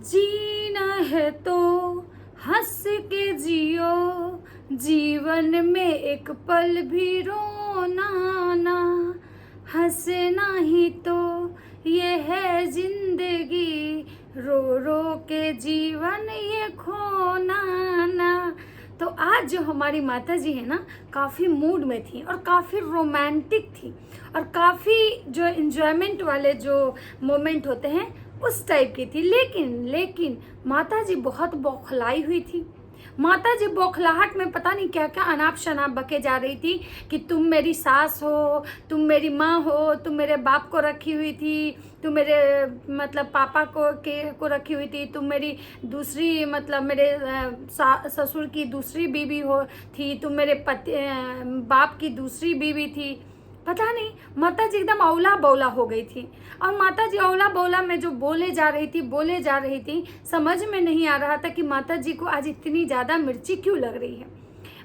जीना है तो हंस के जियो, जीवन में एक पल भी रोना ना, हंसना ही तो ये है जिंदगी, रो रो के जीवन ये खोना ना। तो आज जो हमारी माता जी है ना, काफ़ी मूड में थी और काफ़ी रोमांटिक थी और काफ़ी जो एंजॉयमेंट वाले जो मोमेंट होते हैं उस टाइप की थी। लेकिन माता जी बहुत बौखलाई हुई थी। माता जी बौखलाहट में पता नहीं क्या क्या अनाप शनाप बके जा रही थी कि तुम मेरी सास हो, तुम मेरी माँ हो, तुम मेरे बाप को रखी हुई थी, तुम मेरे मतलब पापा को रखी हुई थी, तुम मेरी दूसरी मतलब मेरे ससुर की दूसरी बीवी हो थी, तुम मेरे पति बाप की दूसरी बीवी थी। पता नहीं माता जी एकदम अवला बौला हो गई थी। और माता जी अवला बौला में जो बोले जा रही थी समझ में नहीं आ रहा था कि माता जी को आज इतनी ज़्यादा मिर्ची क्यों लग रही है।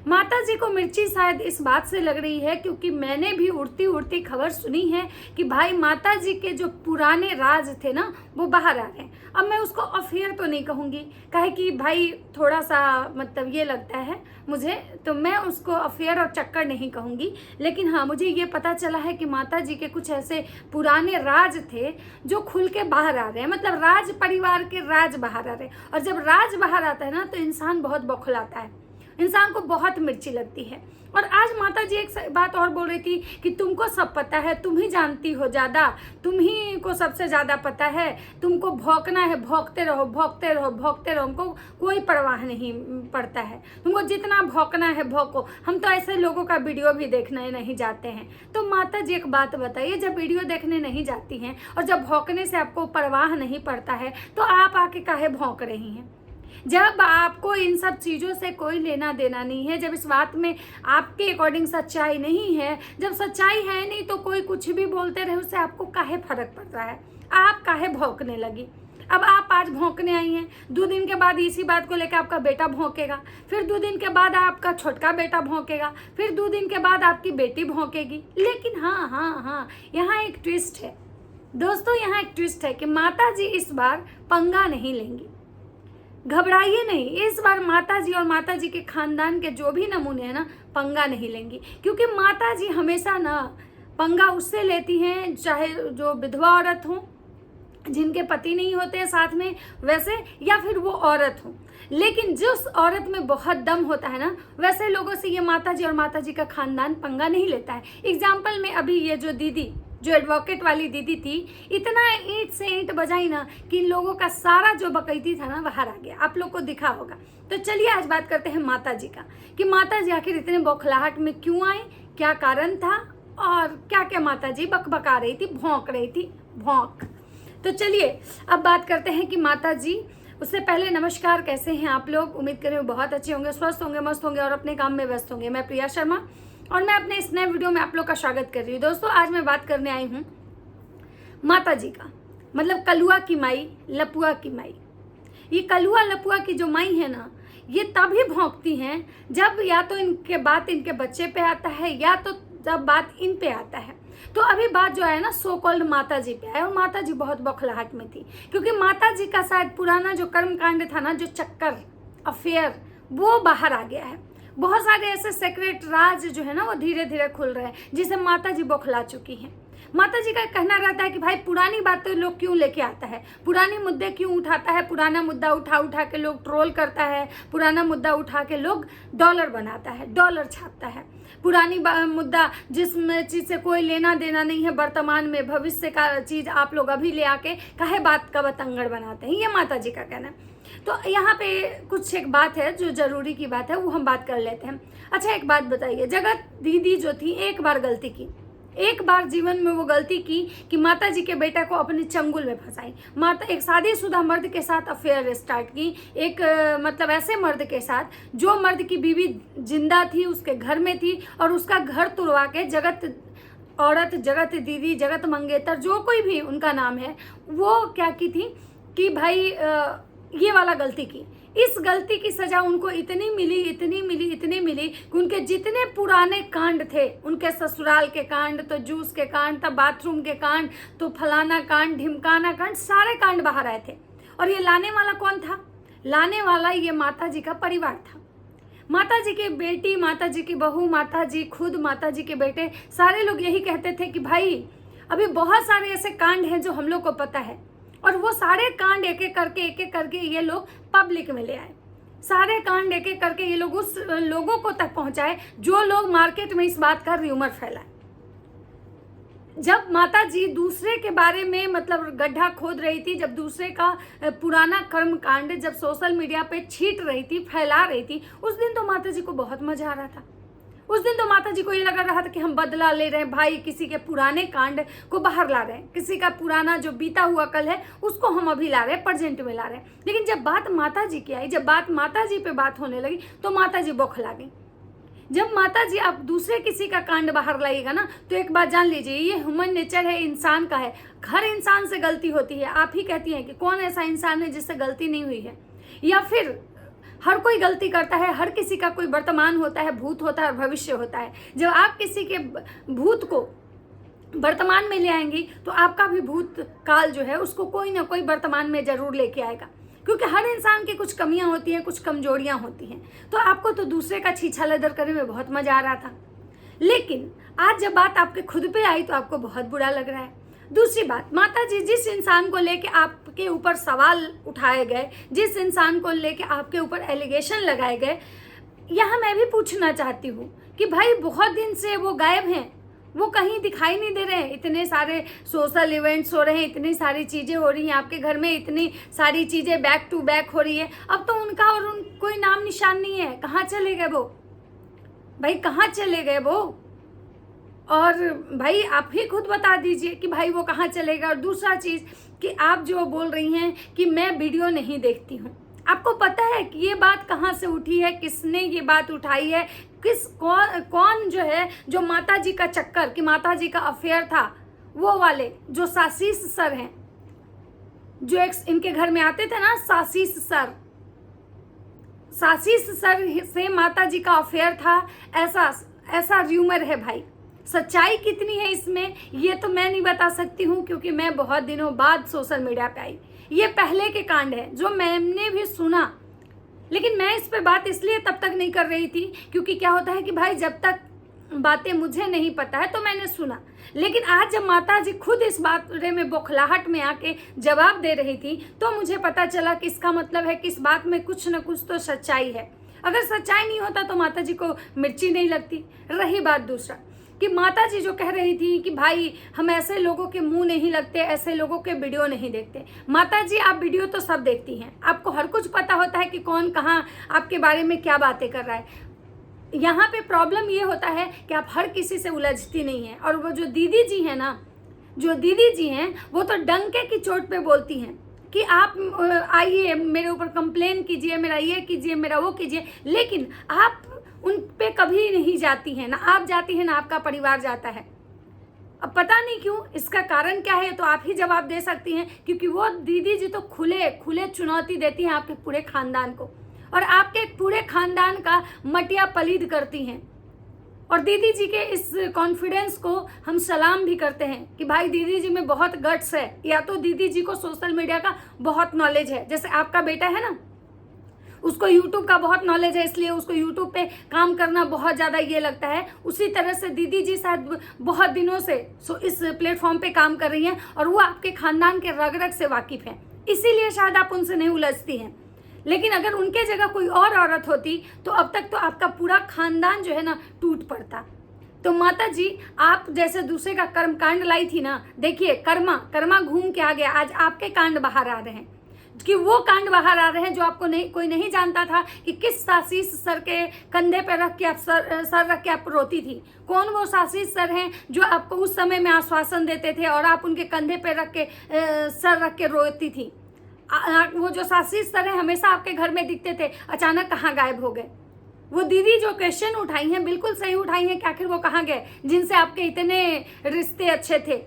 माता जी को मिर्ची शायद इस बात से लग रही है क्योंकि मैंने भी उड़ती उड़ती खबर सुनी है कि भाई माता जी के जो पुराने राज थे ना वो बाहर आ रहे हैं। अब मैं उसको अफेयर तो नहीं कहूँगी, काहे कि भाई थोड़ा सा मतलब ये लगता है मुझे, तो मैं उसको अफेयर और चक्कर नहीं कहूँगी। लेकिन हाँ, मुझे ये पता चला है कि माता जी के कुछ ऐसे पुराने राज थे जो खुल के बाहर आ रहे हैं, मतलब राज परिवार के राज बाहर आ रहे हैं। और जब राज बाहर आता है ना तो इंसान बहुत बौखलाता है, इंसान को बहुत मिर्ची लगती है। और आज माता जी एक बात और बोल रही थी कि तुमको सब पता है, तुम ही जानती हो ज़्यादा, तुम ही को सबसे ज़्यादा पता है, तुमको भौंकना है, भौंकते रहो भौंकते रहो भौंकते रहो, हमको कोई परवाह नहीं पड़ता है, तुमको जितना भौंकना है भौंको, हम तो ऐसे लोगों का वीडियो भी देखने नहीं जाते हैं। तो माता जी एक बात बताइए, जब वीडियो देखने नहीं जाती हैं और जब भौंकने से आपको परवाह नहीं पड़ता है तो आप आके काहे भौंक रही हैं? जब आपको इन सब चीज़ों से कोई लेना देना नहीं है, जब इस बात में आपके अकॉर्डिंग सच्चाई नहीं है, जब सच्चाई है नहीं तो कोई कुछ भी बोलते रहे, उससे आपको काहे फर्क पड़ रहा है? आप काहे भौंकने लगी? अब आप आज भौंकने आई हैं, 2 दिन के बाद इसी बात को लेकर आपका बेटा भौंकेगा, फिर 2 दिन के बाद आपका छोटका बेटा भौंकेगा, फिर 2 दिन के बाद आपकी बेटी भौंकेगी। लेकिन हाँ, यहाँ एक ट्विस्ट है दोस्तों, यहाँ एक ट्विस्ट है कि माता जी इस बार पंगा नहीं लेंगी। घबराइए नहीं, इस बार माता जी और माता जी के खानदान के जो भी नमूने हैं ना पंगा नहीं लेंगी, क्योंकि माता जी हमेशा ना पंगा उससे लेती हैं चाहे जो विधवा औरत हो, जिनके पति नहीं होते हैं साथ में वैसे, या फिर वो औरत हो। लेकिन जिस औरत में बहुत दम होता है ना, वैसे लोगों से ये माता जी और माता जी का खानदान पंगा नहीं लेता है। एग्जाम्पल में अभी ये जो दीदी, जो एडवोकेट वाली दीदी थी, इतना ईंट से ईंट बजाई ना कि इन लोगों का सारा जो बकैती था ना बाहर आ गया, आप लोग को दिखा होगा। तो चलिए आज बात करते हैं माता जी का, कि माता जी आखिर इतने बौखलाहट में क्यों आई, क्या कारण था और क्या क्या माता जी बकबका रही थी, भौंक रही थी, भौंक। तो चलिए अब बात करते हैं कि माता जी, उससे पहले नमस्कार, कैसे हैं आप लोग? उम्मीद करें बहुत अच्छे होंगे, स्वस्थ होंगे, मस्त होंगे और अपने काम में व्यस्त होंगे। मैं प्रिया शर्मा और मैं अपने इस नए वीडियो में आप लोग का स्वागत कर रही हूँ। दोस्तों आज मैं बात करने आई हूँ माता जी का, मतलब कलुआ की माई, लपुआ की माई। ये कलुआ लपुआ की जो माई है ना, ये तभी भौंकती हैं जब या तो इनके बात इनके बच्चे पे आता है या तो जब बात इन पे आता है। तो अभी बात जो है ना सो कॉल्ड माता जी पे है, और माता जी बहुत बौखलाहट में थी क्योंकि माता जी का शायद पुराना जो कर्मकांड था ना, जो चक्कर अफेयर, वो बाहर आ गया है। बहुत सारे ऐसे सेक्रेट राज जो है ना वो धीरे धीरे खुल रहे हैं, जिसे माता जी बौखला चुकी हैं। माता जी का कहना रहता है कि भाई पुरानी बातें लोग क्यों लेके आता है, पुरानी मुद्दे क्यों उठाता है, पुराना मुद्दा उठा के लोग ट्रोल करता है, पुराना मुद्दा उठा के लोग डॉलर बनाता है, डॉलर छापता है। पुरानी मुद्दा जिसमें चीज़ से कोई लेना देना नहीं है, वर्तमान में भविष्य का चीज़ आप लोग अभी ले आके काहे बात का बतंगड़ बनाते हैं, ये माता जी का कहना है। तो यहाँ पे कुछ एक बात है जो जरूरी की बात है, वो हम बात कर लेते हैं। अच्छा एक बात बताइए, जगत दीदी जो थी एक बार गलती की, एक बार जीवन में वो गलती की कि माता जी के बेटा को अपने चंगुल में फंसाई। माता एक शादीशुदा मर्द के साथ अफेयर स्टार्ट की, एक मतलब ऐसे मर्द के साथ जो मर्द की बीवी जिंदा थी, उसके घर में थी, और उसका घर तुड़वा के जगत औरत, जगत दीदी, जगत मंगेतर, जो कोई भी उनका नाम है, वो क्या की थी कि भाई ये वाला गलती की। इस गलती की सजा उनको इतनी मिली कि उनके जितने पुराने कांड थे, उनके ससुराल के कांड, तो जूस के कांड, तो बाथरूम के कांड, तो फलाना कांड, ढिमकाना कांड, सारे कांड बाहर आए थे। और ये लाने वाला कौन था? लाने वाला ये माता जी का परिवार था। माता जी की बेटी, माता जी की बहू, माता जी खुद, माता जी के बेटे, सारे लोग यही कहते थे कि भाई अभी बहुत सारे ऐसे कांड हैं जो हम लोग को पता है, और वो सारे कांड एक एक करके ये लोग पब्लिक में ले आए। सारे कांड एक एक करके ये लोग उस लोगों को तक पहुंचाए जो लोग मार्केट में इस बात का र्यूमर फैलाए। जब माता जी दूसरे के बारे में मतलब गड्ढा खोद रही थी, जब दूसरे का पुराना कर्म कांड जब सोशल मीडिया पे छीट रही थी, फैला रही थी, उस दिन तो माता जी को बहुत मजा आ रहा था। उस दिन तो माता जी को ये लग रहा था कि हम बदला ले रहे हैं भाई, किसी के पुराने कांड को बाहर ला रहे हैं, किसी का पुराना जो बीता हुआ कल है उसको हम अभी ला रहे हैं, प्रेजेंट में ला रहे हैं। लेकिन जब बात माता जी की आई, जब बात माता जी पे बात होने लगी तो माता जी बौखला गई। जब माता जी आप दूसरे किसी का कांड बाहर लाइएगा ना, तो एक बात जान लीजिए, ये ह्यूमन नेचर है, इंसान का है। हर इंसान से गलती होती है। आप ही कहती हैं कि कौन ऐसा इंसान है जिससे गलती नहीं हुई है, या फिर हर कोई गलती करता है, हर किसी का कोई वर्तमान होता है, भूत होता है और भविष्य होता है। जब आप किसी के भूत को वर्तमान में ले आएंगी तो आपका भी भूत काल जो है उसको कोई ना कोई वर्तमान में जरूर लेके आएगा, क्योंकि हर इंसान की कुछ कमियां होती हैं, कुछ कमजोरियां होती हैं। तो आपको तो दूसरे का छीछा लदर करने में बहुत मजा आ रहा था, लेकिन आज जब बात आपके खुद पे आई तो आपको बहुत बुरा लग रहा है। दूसरी बात, माता जी जिस इंसान को लेके आपके ऊपर सवाल उठाए गए, जिस इंसान को लेके आपके ऊपर एलिगेशन लगाए गए, यहाँ मैं भी पूछना चाहती हूँ कि भाई बहुत दिन से वो गायब हैं, वो कहीं दिखाई नहीं दे रहे हैं। इतने सारे सोशल इवेंट्स हो रहे हैं, इतनी सारी चीज़ें हो रही हैं आपके घर में, इतनी सारी चीज़ें बैक टू बैक हो रही है, अब तो उनका और कोई नाम निशान नहीं है। कहाँ चले गए वो भाई, कहाँ चले गए वो? और भाई आप ही खुद बता दीजिए कि भाई वो कहाँ चलेगा। और दूसरा चीज़ कि आप जो बोल रही हैं कि मैं वीडियो नहीं देखती हूँ, आपको पता है कि ये बात कहाँ से उठी है, किसने ये बात उठाई है, कौन जो है, जो माता जी का चक्कर, कि माता जी का अफेयर था, वो वाले जो सासीस सर हैं, जो इनके घर में आते थे ना, सासीस सर से माता जी का अफेयर था, ऐसा र्यूमर है भाई। सच्चाई कितनी है इसमें ये तो मैं नहीं बता सकती हूँ, क्योंकि मैं बहुत दिनों बाद सोशल मीडिया पे आई। ये पहले के कांड है जो मैंने भी सुना, लेकिन मैं इस पे बात इसलिए तब तक नहीं कर रही थी क्योंकि क्या होता है कि भाई जब तक बातें मुझे नहीं पता है तो मैंने सुना। लेकिन आज जब माता जी खुद इस बारे में बौखलाहट में आके जवाब दे रही थी तो मुझे पता चला कि इसका मतलब है कि इस बात में कुछ न कुछ तो सच्चाई है। अगर सच्चाई नहीं होता तो माता जी को मिर्ची नहीं लगती। रही बात दूसरा कि माता जी जो कह रही थी कि भाई हम ऐसे लोगों के मुंह नहीं लगते, ऐसे लोगों के वीडियो नहीं देखते। माता जी आप वीडियो तो सब देखती हैं, आपको हर कुछ पता होता है कि कौन कहाँ आपके बारे में क्या बातें कर रहा है। यहाँ पे प्रॉब्लम ये होता है कि आप हर किसी से उलझती नहीं हैं। और वो जो दीदी जी हैं ना, जो दीदी जी हैं वो तो डंके की चोट पे बोलती हैं कि आप आइए मेरे ऊपर कंप्लेन कीजिए, मेरा ये कीजिए, मेरा वो कीजिए, लेकिन आप उन पे कभी नहीं जाती हैं। ना आप जाती हैं ना आपका परिवार जाता है। अब पता नहीं क्यों, इसका कारण क्या है तो आप ही जवाब दे सकती हैं, क्योंकि वो दीदी जी तो खुले चुनौती देती हैं आपके पूरे खानदान को, और आपके पूरे खानदान का मटिया पलीद करती हैं। और दीदी जी के इस कॉन्फिडेंस को हम सलाम भी करते हैं कि भाई दीदी जी में बहुत गट्स है, या तो दीदी जी को सोशल मीडिया का बहुत नॉलेज है। जैसे आपका बेटा है ना, उसको यूट्यूब का बहुत नॉलेज है, इसलिए उसको यूट्यूब पे काम करना बहुत ज़्यादा ये लगता है। उसी तरह से दीदी जी शायद बहुत दिनों से इस प्लेटफॉर्म पे काम कर रही हैं और वो आपके खानदान के रग रग से वाकिफ़ हैं, इसीलिए शायद आप उनसे नहीं उलझती हैं। लेकिन अगर उनके जगह कोई और औरत होती तो अब तक तो आपका पूरा खानदान जो है ना टूट पड़ता। तो माता जी आप जैसे दूसरे का कर्म कांड लाई थी ना, देखिए कर्मा घूम के आ गया। आज आपके कांड बाहर आ रहे हैं, कि वो कांड बाहर आ रहे हैं जो आपको कोई नहीं जानता था कि किस सासीस सर के कंधे पे रख के आप सर रख के आप रोती थी। कौन वो सासीस सर हैं जो आपको उस समय में आश्वासन देते थे और आप उनके कंधे पे रख के सर रख के रोती थी। वो जो सासीस सर हैं हमेशा आपके घर में दिखते थे, अचानक कहाँ गायब हो गए। वो दीदी जो क्वेश्चन उठाई हैं बिल्कुल सही उठाई हैं कि आखिर वो कहाँ गए जिनसे आपके इतने रिश्ते अच्छे थे।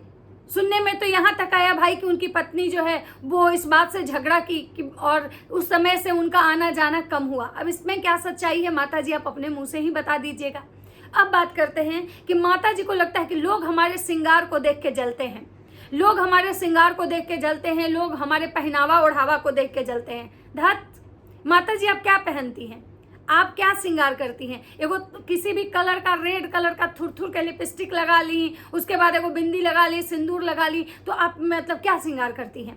सुनने में तो यहाँ तक आया भाई कि उनकी पत्नी जो है वो इस बात से झगड़ा की और उस समय से उनका आना जाना कम हुआ। अब इसमें क्या सच्चाई है माता जी, आप अपने मुंह से ही बता दीजिएगा। अब बात करते हैं कि माता जी को लगता है कि लोग हमारे श्रृंगार को देख के जलते हैं, लोग हमारे श्रृंगार को देख के जलते हैं, लोग हमारे पहनावा ओढ़ावा को देख के जलते हैं। धत माता जी आप क्या पहनती हैं, आप क्या श्रृंगार करती हैं? एगो किसी भी कलर का, रेड कलर का थुर के लिपस्टिक लगा ली, उसके बाद एगो बिंदी लगा ली, सिंदूर लगा ली, तो आप मतलब क्या श्रृंगार करती हैं?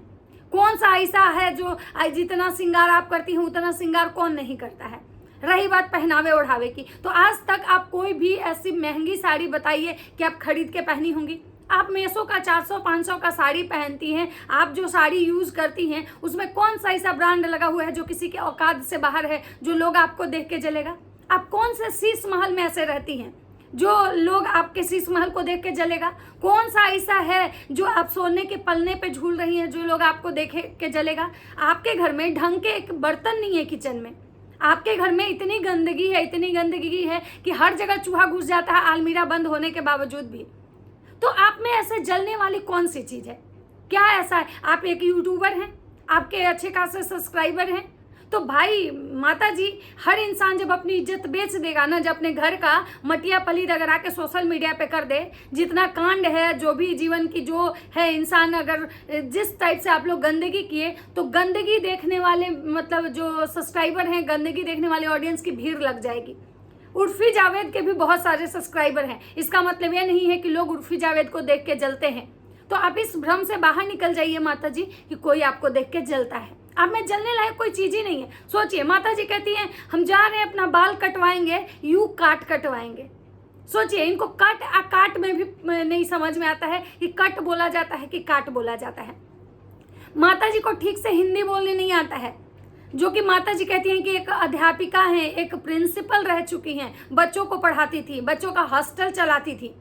कौन सा ऐसा है जो जितना श्रृंगार आप करती हैं उतना श्रृंगार कौन नहीं करता है? रही बात पहनावे ओढ़ावे की, तो आज तक आप कोई भी ऐसी महंगी साड़ी बताइए कि आप खरीद के पहनी होंगी? आप मेसो का 400-500 का साड़ी पहनती हैं, आप जो साड़ी यूज़ करती हैं उसमें कौन सा ऐसा ब्रांड लगा हुआ है जो किसी के औकात से बाहर है, जो लोग आपको देख के जलेगा? आप कौन से शीश महल में ऐसे रहती हैं जो लोग आपके शीश महल को देख के जलेगा? कौन सा ऐसा है जो आप सोने के पलने पे झूल रही हैं जो लोग आपको देख के जलेगा? आपके घर में ढंग के एक बर्तन नहीं है किचन में, आपके घर में इतनी गंदगी है कि हर जगह चूहा घुस जाता है अलमीरा बंद होने के बावजूद भी। तो आप में ऐसे जलने वाली कौन सी चीज़ है? क्या ऐसा है? आप एक यूट्यूबर हैं, आपके अच्छे खासे सब्सक्राइबर हैं, तो भाई माता जी हर इंसान जब अपनी इज्जत बेच देगा ना, जब अपने घर का मटिया पली रगड़ा के सोशल मीडिया पे कर दे, जितना कांड है, जो भी जीवन की जो है इंसान, अगर जिस टाइप से आप लोग गंदगी किए, तो गंदगी देखने वाले मतलब जो सब्सक्राइबर हैं, गंदगी देखने वाले ऑडियंस की भीड़ लग जाएगी। उर्फी जावेद के भी बहुत सारे सब्सक्राइबर हैं, इसका मतलब ये नहीं है कि लोग उर्फी जावेद को देख के जलते हैं। तो आप इस भ्रम से बाहर निकल जाइए माता जी कि कोई आपको देख के जलता है। आप में जलने लायक कोई चीज ही नहीं है। सोचिए, माता जी कहती हैं हम जा रहे हैं अपना बाल कटवाएंगे, यू काट कटवाएंगे। सोचिए, इनको काट में भी नहीं समझ में आता है कि कट बोला जाता है कि काट बोला जाता है। माता जी को ठीक से हिंदी बोलने नहीं आता है, जो कि माता जी कहती हैं कि एक अध्यापिका हैं, एक प्रिंसिपल रह चुकी हैं, बच्चों को पढ़ाती थी, बच्चों का हॉस्टल चलाती थी।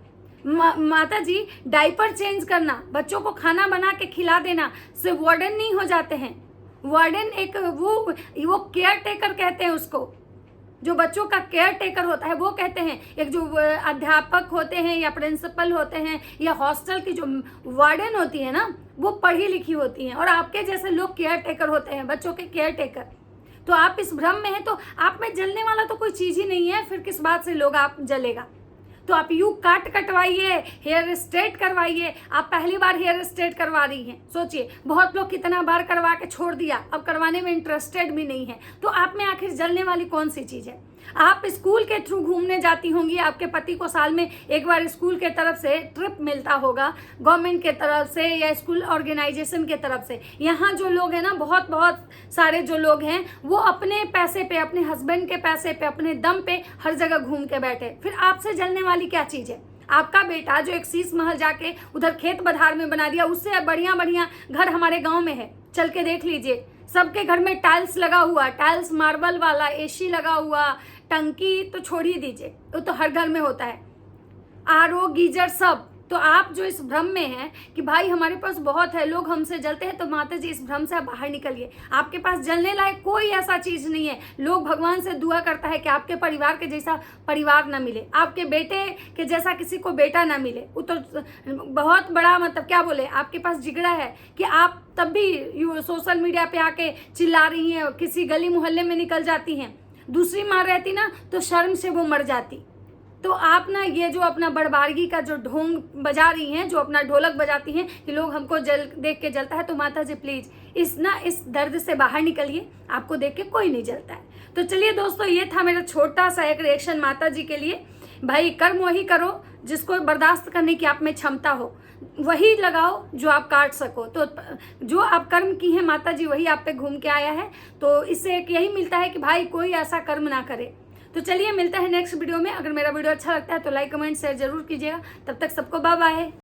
माता जी डायपर चेंज करना, बच्चों को खाना बना के खिला देना से वार्डन नहीं हो जाते हैं। वार्डन एक वो केयर टेकर कहते हैं उसको, जो बच्चों का केयर टेकर होता है वो कहते हैं। एक जो अध्यापक होते हैं या प्रिंसिपल होते हैं या हॉस्टल की जो वार्डन होती है ना, वो पढ़ी लिखी होती हैं, और आपके जैसे लोग केयर टेकर होते हैं, बच्चों के केयर टेकर। तो आप इस भ्रम में हैं, तो आप में जलने वाला तो कोई चीज़ ही नहीं है, फिर किस बात से लोग आप जलेगा? तो आप यू काट कटवाइए, हेयर स्ट्रेट करवाइए। आप पहली बार हेयर स्ट्रेट करवा रही हैं, सोचिए बहुत लोग कितना बार करवा के छोड़ दिया, अब करवाने में इंटरेस्टेड भी नहीं है। तो आप में आखिर जलने वाली कौन सी चीज़ है? आप स्कूल के थ्रू घूमने जाती होंगी, आपके पति को साल में एक बार स्कूल के तरफ से ट्रिप मिलता होगा, गवर्नमेंट के तरफ से या स्कूल ऑर्गेनाइजेशन के तरफ से। यहाँ जो लोग हैं ना, बहुत सारे जो लोग हैं, वो अपने पैसे पे, अपने हस्बैंड के पैसे पे, अपने दम पे हर जगह घूम के बैठे। फिर आपसे जलने वाली क्या चीज़ है? आपका बेटा जो एक शीश महल जाके उधर खेत बधार में बना दिया, उससे बढ़िया घर हमारे गाँव में है, चल के देख लीजिए। सबके घर में टाइल्स लगा हुआ, टाइल्स मार्बल वाला, एसी लगा हुआ, टंकी तो छोड़ ही दीजिए, वो तो हर घर में होता है, आरओ गीजर सब। तो आप जो इस भ्रम में हैं कि भाई हमारे पास बहुत है, लोग हमसे जलते हैं, तो माता जी इस भ्रम से आप बाहर निकलिए। आपके पास जलने लायक कोई ऐसा चीज़ नहीं है। लोग भगवान से दुआ करता है कि आपके परिवार के जैसा परिवार ना मिले, आपके बेटे के जैसा किसी को बेटा ना मिले। वो तो बहुत बड़ा मतलब क्या बोले, आपके पास जिगरा है कि आप तब भी सोशल मीडिया पे आके चिल्ला रही हैं, किसी गली मोहल्ले में निकल जाती हैं। दूसरी माँ रहती ना तो शर्म से वो मर जाती। तो आप ना ये जो अपना बड़बारगी का जो ढोंग बजा रही हैं, जो अपना ढोलक बजाती हैं कि लोग हमको देख के जलता है, तो माता जी प्लीज़ इस दर्द से बाहर निकलिए, आपको देख के कोई नहीं जलता है। तो चलिए दोस्तों, ये था मेरा छोटा सा एक रिएक्शन माता जी के लिए। भाई कर्म वही करो जिसको बर्दाश्त करने की आप में क्षमता हो, वही लगाओ जो आप काट सको। तो जो आप कर्म की हैं माता जी, वही आप पे घूम के आया है। तो इससे एक यही मिलता है कि भाई कोई ऐसा कर्म ना करे। तो चलिए मिलता है नेक्स्ट वीडियो में। अगर मेरा वीडियो अच्छा लगता है तो लाइक कमेंट शेयर जरूर कीजिएगा। तब तक सबको बाय बाय।